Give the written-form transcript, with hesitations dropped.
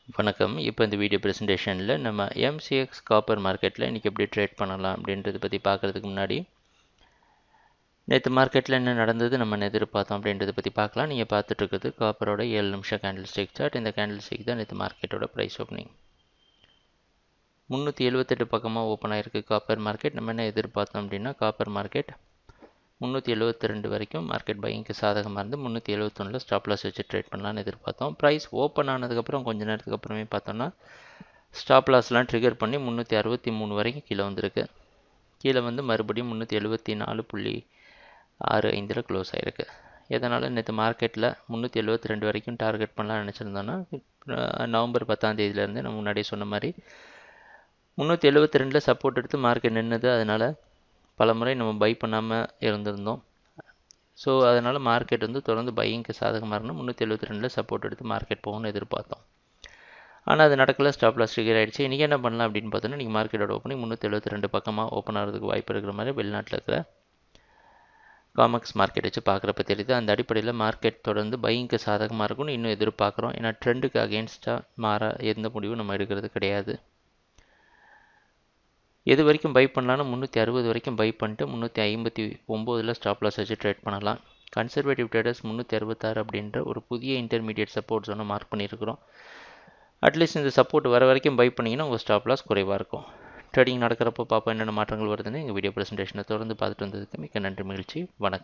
வணக்கம். இப்போ இந்த வீடியோ ப்ரெசன்டேஷனில் நம்ம எம்சிஎக்ஸ் காப்பர் மார்க்கெட்டில் இன்றைக்கி எப்படி ட்ரேட் பண்ணலாம் அப்படின்றத பற்றி பார்க்குறதுக்கு முன்னாடி நேற்று மார்க்கெட்டில் என்ன நடந்தது நம்ம எதிர்பார்த்தோம் அப்படின்றத பற்றி பார்க்கலாம். நீங்கள் பார்த்துட்ருக்குது காப்பரோட 7 நிமிஷம் கேண்டில் ஸ்டிக் சார்ட். இந்த கேண்டில் ஸ்டிக் தான் நேற்று மார்க்கெட்டோட ப்ரைஸ் ஓப்பனிங் 378 பக்கமாக ஓப்பன் ஆகிருக்கு காப்பர் மார்க்கெட். நம்ம என்ன எதிர்பார்த்தோம் அப்படின்னா காப்பர் மார்க்கெட் 372 வரைக்கும் மார்க்கெட் பையிங்க்கு சாதகமாக இருந்து 371 ஸ்டாப் லாஸ் வச்சு ட்ரேட் பண்ணலான்னு எதிர்பார்த்தோம். ப்ரைஸ் ஓப்பன் ஆனதுக்கப்புறம் கொஞ்சம் நேரத்துக்கு அப்புறமே பார்த்தோம்னா ஸ்டாப் லாஸ்லாம் ட்ரிகர் பண்ணி 363 வரைக்கும் கீழே வந்திருக்கு. கீழே வந்து மறுபடியும் 374.65 க்ளோஸ் ஆகிருக்கு. எதனால் நேற்று மார்க்கெட்டில் 372 வரைக்கும் டார்கெட் பண்ணலாம்னு நினச்சிருந்தோன்னா நவம்பர் 10ஆம் தேதியிலேருந்து நம்ம முன்னாடியே சொன்ன மாதிரி 372 சப்போர்ட் எடுத்து மார்க்கெட் நின்றுது. அதனால் பல முறை நம்ம பை பண்ணாமல் இருந்திருந்தோம். ஸோ அதனால் மார்க்கெட் வந்து தொடர்ந்து பையிங்க்கு சாதகமாக இருக்கணும். 372 சப்போர்ட் எடுத்து மார்க்கெட் போகணும்னு எதிர்பார்த்தோம். ஆனால் அது நடக்கல. ஸ்டாப் லாஸ் ட்ரிகர் ஆகிடுச்சு. இன்றைக்கி என்ன பண்ணலாம் அப்படின்னு பார்த்தோன்னா இன்றைக்கி மார்க்கெட்டோட ஓப்பனிங் 372 பக்கமாக ஓப்பன் ஆகிறதுக்கு வாய்ப்பு இருக்கிற மாதிரி வெளிநாட்டில் இருக்கிற காமெக்ஸ் மார்க்கெட் வச்சு பார்க்குறப்ப தெரியுது. அந்த அடிப்படையில் மார்க்கெட் தொடர்ந்து பையிங்க்கு சாதகமாக இருக்கும்னு இன்னும் எதிர்பார்க்குறோம். ஏன்னா ட்ரெண்டுக்கு அகெயின்ஸ்டாக மாற எந்த முடிவும் நம்ம எடுக்கிறது கிடையாது. எது வரைக்கும் பை பண்ணலாம்னு 360 வரைக்கும் பை பண்ணிட்டு 359 ஸ்டாப் லாஸ் வச்சு ட்ரேட் பண்ணலாம். கன்சர்வேட்டிவ் ட்ரேடர்ஸ் 366 அப்படின்ற ஒரு புதிய இன்டர்மீடியட் சப்போர்ட் ஜோனை மார்க் பண்ணியிருக்கிறோம். அட்லீஸ்ட் இந்த சப்போர்ட் வர வரைக்கும் பை பண்ணிங்கன்னா உங்கள் ஸ்டாப் லாஸ் குறைவாக இருக்கும். ட்ரேடிங் நடக்கிறப்போ பார்ப்போம் என்னென்ன மாற்றங்கள் வருதுன்னு. எங்கள் வீடியோ ப்ரெசன்டேஷனை தொடர்ந்து பார்த்துட்டு வந்ததுக்கு மிக்க நன்றி, மகிழ்ச்சி, வணக்கம்.